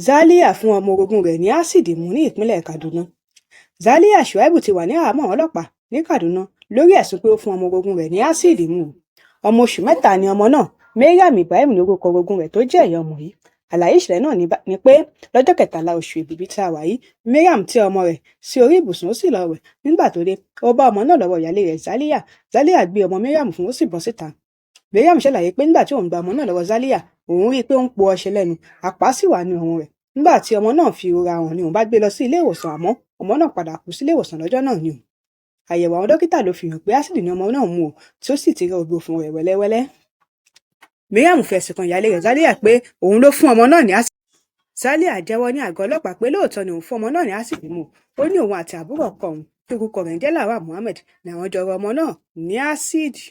Zalia fún ọmọ orogún rẹ̀ ní ásíìdì mu ní ìpínlẹ̀ Kaduna. Zalia Shuaibu ti wà ní àhámọ́ ọlọ́pàá ní Kaduna lórí ẹ̀sùn pé ó fún ọmọ orogún rẹ̀ ní ásíìdì mu. Ọmọ oṣù mẹ́ta ni ọmọ náà, Mariam Ibrahim lórúkọ orogún rẹ̀ tó jẹ́ ìyá ọmọ yìí. Àlàyé ìṣẹ̀lẹ̀ náà ni pé lọ́jọ́ 13 oṣù Èbìbí tá a wà yìí, Mariam tẹ́ ọmọ rẹ̀ sí orí ibùsùn ó sì lọ wẹ̀. Nígbà tó dé, ó bá ọmọ náà lọ́wọ́ ìyáálé rẹ̀ Zalia. Zalia gbé ọmọ Mariam fún ó sì bọ́ síta. Mariam ṣàlàyé pé nígbà tí òun gba ọmọ náà lọ́wọ́ Zalia, òun rí i pé ó ń po ọṣẹ lẹ́nu, àpá sì wà ní ọrùn rẹ̀. Nígbà tí ọmọ náà fi ìrora hàn ni òun bá gbé lọ sí ilé ìwòsàn, àmọ́ ọmọ náà padà kú sí ilé ìwòsàn lọ́jọ́ náà ni. Àyẹ̀wò àwọn dókítà ló fi hàn pé ásíìdì ni ọmọ náà mu tí ó sì ti rẹ odò fún rẹ̀ wẹ́lẹ́wẹ́lẹ́. Mariam fẹ̀sùn kan ìyáálé rẹ̀ Zalia pé òun ló fún ọmọ náà ní ásíìdì. Zalia jẹ́wọ́ ní àgọ́ ọlọ́pàá pé lóòótọ́ ni òun fún ọmọ náà ní ásíìdì mu. Ó ní òun àti àbúrò ọkọ òun, tí orúkọ rẹ̀ ń jẹ́ Lawal Muhammed, ni àwọn jọ rọ ọmọ náà ní ásíìdì.